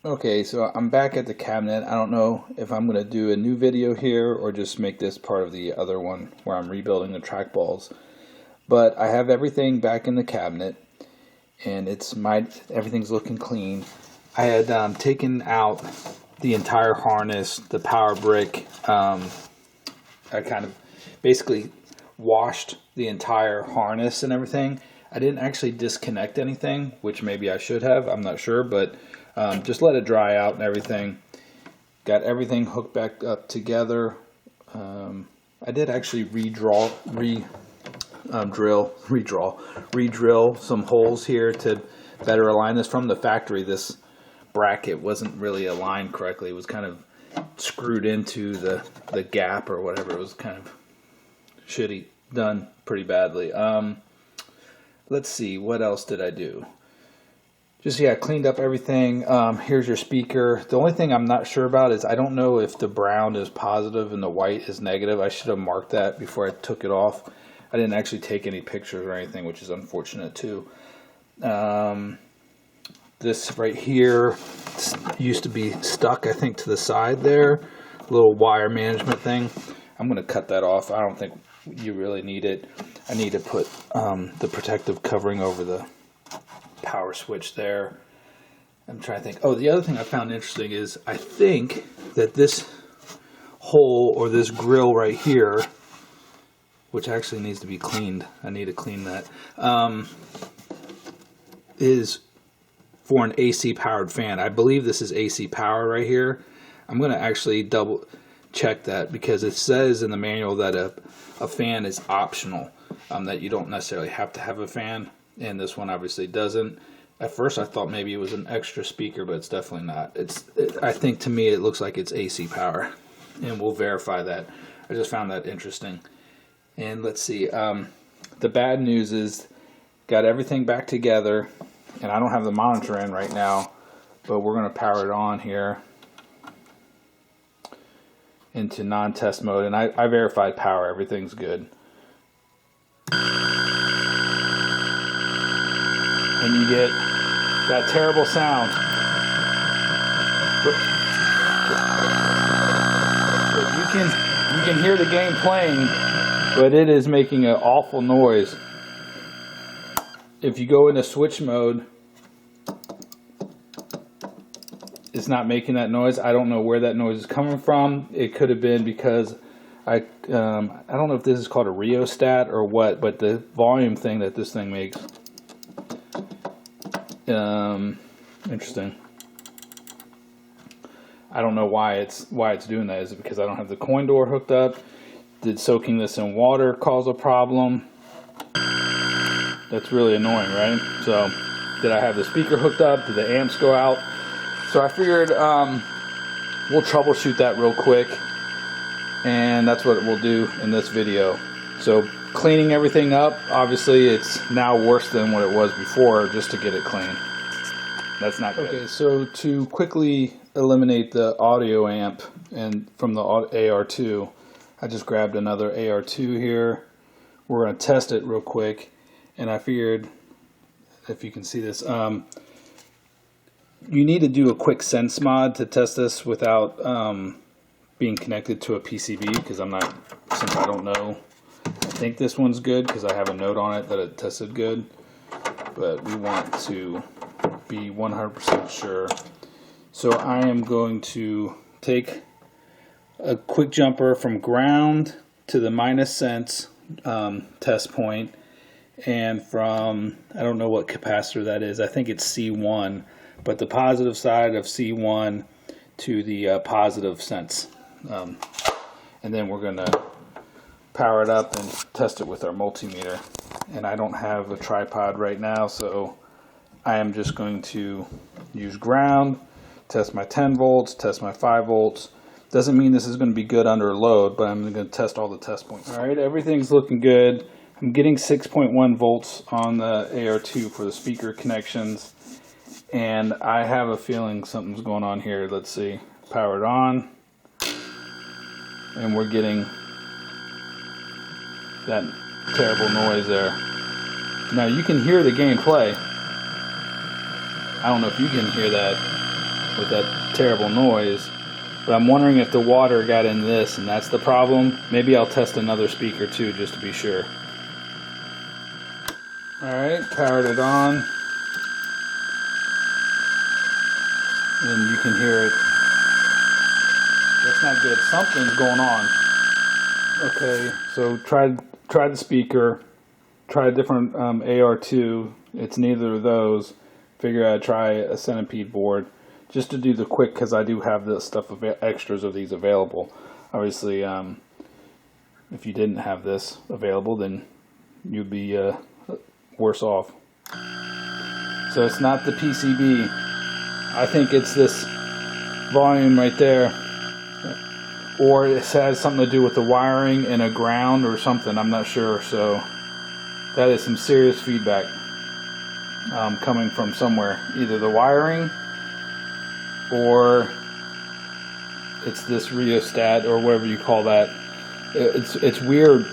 Okay, so I'm back at the cabinet. I don't know if I'm going to do a new video here or just make this part of the other one where I'm rebuilding the trackballs. But I have everything back in the cabinet, and everything's looking clean. I had taken out the entire harness, the power brick. I kind of basically washed the entire harness and everything. I didn't actually disconnect anything, which maybe I should have. I'm not sure, but just let it dry out and everything. Got everything hooked back up together. I did actually redrill some holes here to better align this. From the factory, this bracket wasn't really aligned correctly. It was kind of screwed into the gap or whatever. It was kind of shitty, done pretty badly. Let's see, what else did I do? Just, yeah, cleaned up everything. Here's your speaker. The only thing I'm not sure about is I don't know if the brown is positive and the white is negative. I should have marked that before I took it off. I didn't actually take any pictures or anything, which is unfortunate too. This right here used to be stuck, I think, to the side there. Little wire management thing. I'm going to cut that off. I don't think you really need it. I need to put the protective covering over the power switch there. I'm trying to think. Oh, the other thing I found interesting is I think that this hole or this grill right here, which actually needs to be cleaned, I need to clean that, is for an AC powered fan. I believe this is AC power right here. I'm going to actually double check that because it says in the manual that a fan is optional, that you don't necessarily have to have a fan, and this one obviously doesn't. At first I thought maybe it was an extra speaker, but it's definitely not. I think to me it looks like it's AC power, and we'll verify that. I just found that interesting. And let's see, the bad news is got everything back together, and I don't have the monitor in right now, but we're going to power it on here into non-test mode, and I verified power, everything's good. And you get that terrible sound. You can hear the game playing, but it is making an awful noise. If you go into switch mode, it's not making that noise. I don't know where that noise is coming from. It could have been because I don't know if this is called a rheostat or what, but the volume thing that this thing makes. Interesting. I don't know why it's doing that. Is it because I don't have the coin door hooked up? Did soaking this in water cause a problem? That's really annoying, right? So, did I have the speaker hooked up? Did the amps go out? So I figured we'll troubleshoot that real quick, and that's what we'll do in this video. So cleaning everything up, obviously it's now worse than what it was before, just to get it clean. That's not good. Okay, so to quickly eliminate the audio amp and from the AR2, I just grabbed another AR2 here. We're going to test it real quick, and I figured, if you can see this, you need to do a quick sense mod to test this without being connected to a PCB, because since I don't know, I think this one's good because I have a note on it that it tested good, but we want to be 100% sure. So I am going to take a quick jumper from ground to the minus sense test point, and from, I don't know what capacitor that is, I think it's C1, but the positive side of C1 to the positive sense. And then we're going to power it up and test it with our multimeter. And I don't have a tripod right now, so I am just going to use ground, test my 10 volts, test my 5 volts. Doesn't mean this is going to be good under load, but I'm going to test all the test points. All right, everything's looking good. I'm getting 6.1 volts on the AR2 for the speaker connections, and I have a feeling something's going on here. Let's see. Power it on, and we're getting that terrible noise there. Now you can hear the game play. I don't know if you can hear that. with that terrible noise. But I'm wondering if the water got in this and that's the problem. Maybe I'll test another speaker too, just to be sure. Alright, powered it on. And you can hear it. That's not good. Something's going on. Okay, so try the speaker. Try a different AR2. It's neither of those. Figure I'd try a Centipede board. Just to do the quick, because I do have the stuff extras of these available. Obviously, if you didn't have this available, then you'd be worse off. So it's not the PCB. I think it's this volume right there, or it has something to do with the wiring and a ground or something. I'm not sure. So that is some serious feedback coming from somewhere, either the wiring or it's this rheostat or whatever you call that. It's weird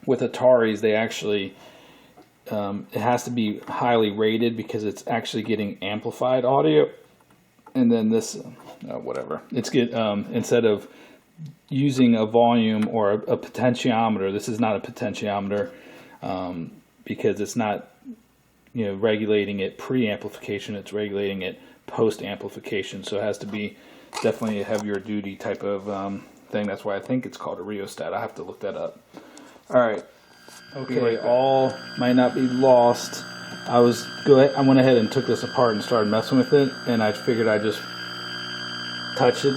with Ataris. They actually it has to be highly rated because it's actually getting amplified audio, and then this whatever it's instead of using a volume or a potentiometer, this is not a potentiometer because it's not regulating it pre-amplification, it's regulating it post-amplification, so it has to be definitely a heavier duty type of thing. That's why I think it's called a rheostat. I have to look that up. Alright, okay, all might not be lost. I went ahead and took this apart and started messing with it, and I figured I'd just touch it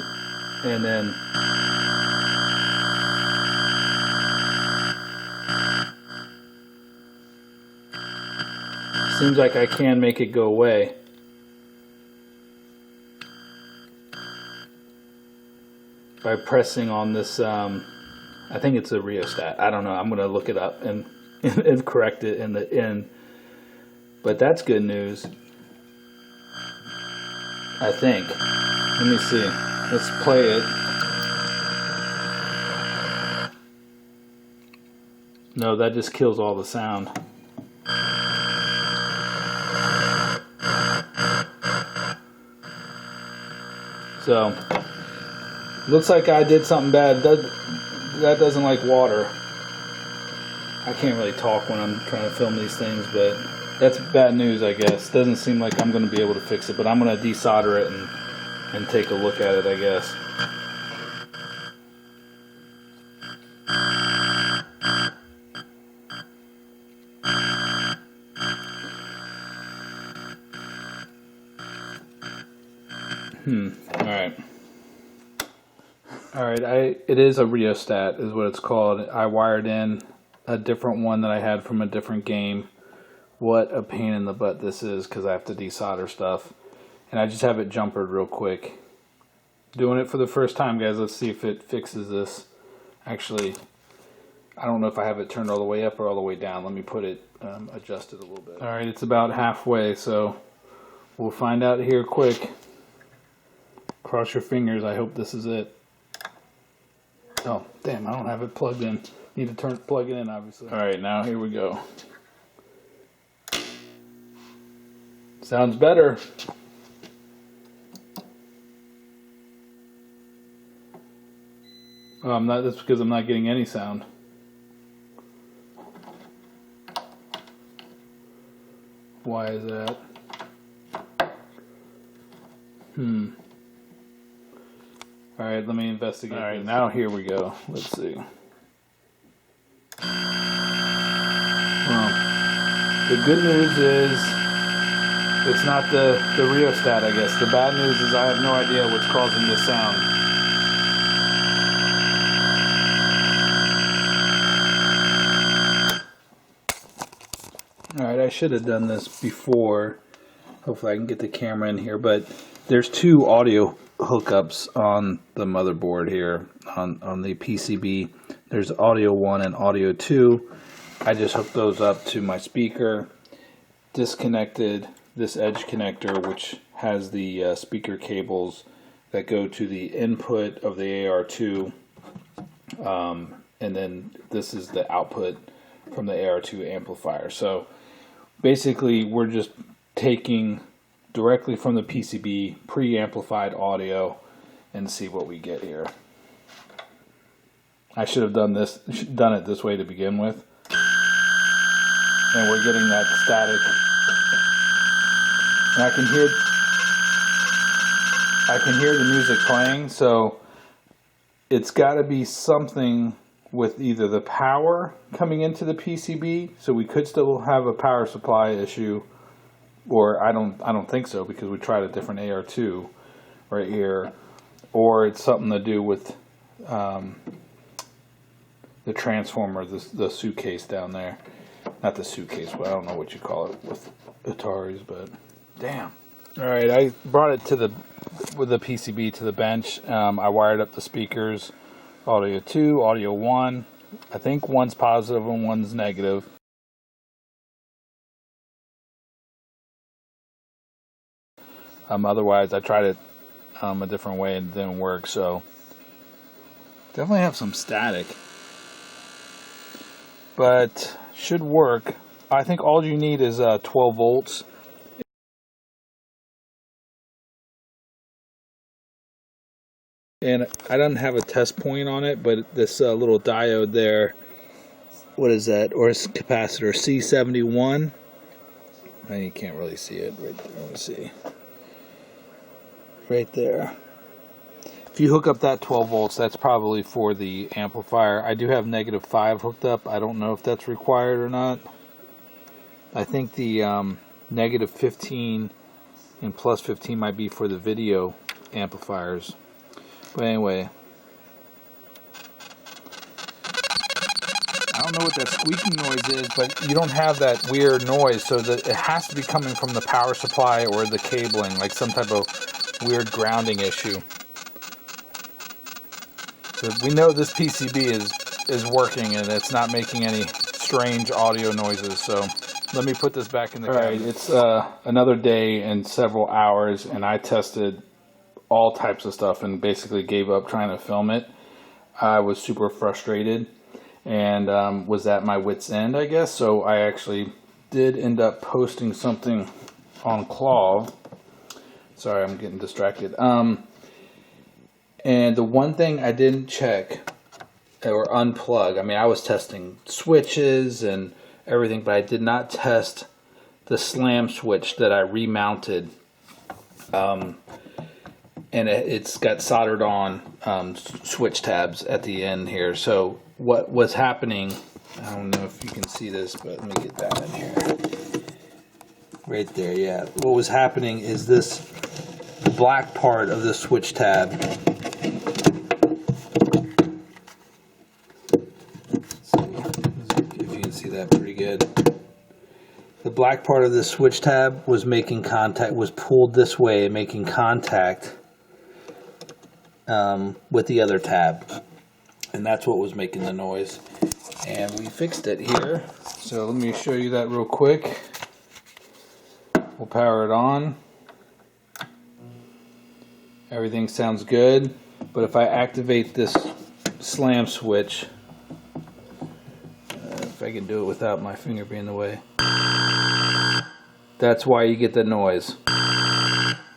and then seems like I can make it go away. By pressing on this, I think it's a rheostat. I don't know. I'm going to look it up and correct it in the end. But that's good news, I think. Let me see. Let's play it. No, that just kills all the sound. So, looks like I did something bad. That doesn't like water. I can't really talk when I'm trying to film these things, but that's bad news, I guess. Doesn't seem like I'm going to be able to fix it, but I'm going to desolder it and take a look at it, I guess. Alright, it is a rheostat is what it's called. I wired in a different one that I had from a different game. What a pain in the butt this is, because I have to desolder stuff. And I just have it jumpered real quick. Doing it for the first time, guys. Let's see if it fixes this. Actually, I don't know if I have it turned all the way up or all the way down. Let me put it adjusted a little bit. Alright, it's about halfway, so we'll find out here quick. Cross your fingers. I hope this is it. Oh, damn, I don't have it plugged in. Need to plug it in, obviously. Alright, now here we go. Sounds better. Oh, that's because I'm not getting any sound. Why is that? Alright, let me investigate. Alright, now here we go. Let's see. Well, the good news is it's not the rheostat, I guess. The bad news is I have no idea what's causing this sound. Alright, I should have done this before. Hopefully I can get the camera in here, but there's two audio hookups on the motherboard here on the PCB. There's audio 1 and audio 2. I just hooked those up to my speaker, disconnected this edge connector, which has the speaker cables that go to the input of the AR2, and then this is the output from the AR2 amplifier. So basically we're just taking directly from the PCB, pre-amplified audio, and see what we get here. I should have done it this way to begin with. And we're getting that static. And I can hear the music playing, so it's got to be something with either the power coming into the PCB, so we could still have a power supply issue, or I don't think so, because we tried a different AR2 right here, or it's something to do with the transformer, the suitcase down there. Not the suitcase, but I don't know what you call it with Ataris, but damn. All right, I brought it with the PCB to the bench. I wired up the speakers, audio 2, audio 1. I think one's positive and one's negative. Otherwise, I tried it a different way and it didn't work, so definitely have some static. But should work. I think all you need is 12 volts. And I don't have a test point on it, but this little diode there, what is that? Or it's capacitor C71. You can't really see it right there. Let me see. Right there. If you hook up that 12 volts, that's probably for the amplifier. I do have -5 hooked up. I don't know if that's required or not. I think the -15 and +15 might be for the video amplifiers. But anyway, I don't know what that squeaking noise is, but you don't have that weird noise, so that it has to be coming from the power supply or the cabling, like some type of weird grounding issue. So we know this PCB is working and it's not making any strange audio noises. So let me put this back in the cabinet. All right, it's another day and several hours, and I tested all types of stuff and basically gave up trying to film it. I was super frustrated and was at my wit's end, I guess. So I actually did end up posting something on KLOV. Sorry, I'm getting distracted. And the one thing I didn't check or unplug, I mean, I was testing switches and everything, but I did not test the slam switch that I remounted. And it's got soldered on switch tabs at the end here. So what was happening, I don't know if you can see this, but let me get that in here. Right there, yeah. What was happening is the black part of the switch tab, if you can see that pretty good. The black part of the switch tab was making contact, was pulled this way, making contact with the other tab, and that's what was making the noise. And we fixed it here, so let me show you that real quick. We'll power it on. Everything sounds good, but if I activate this slam switch, if I can do it without my finger being in the way, that's why you get the noise.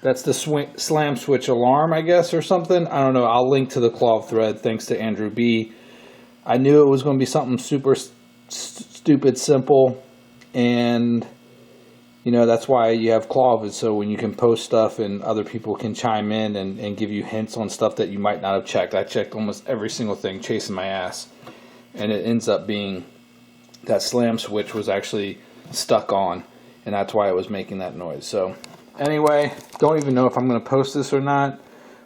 That's the slam switch alarm, I guess, or something. I don't know. I'll link to the KLOV thread, thanks to AndrewB. I knew it was going to be something super stupid simple, and you know, that's why you have KLOV, is so when you can post stuff and other people can chime in and give you hints on stuff that you might not have checked. I checked almost every single thing, chasing my ass, and it ends up being that slam switch was actually stuck on, and that's why it was making that noise. So anyway, don't even know if I'm going to post this or not,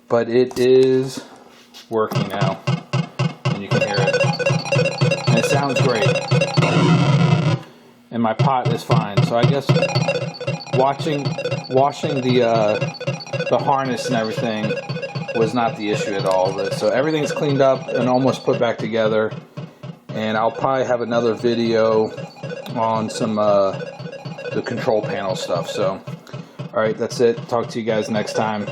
but it is working now, and you can hear it, and it sounds great, and my pot is fine. So I guess washing the harness and everything was not the issue at all. But so everything's cleaned up and almost put back together, and I'll probably have another video on some the control panel stuff. So all right, that's it. Talk to you guys next time.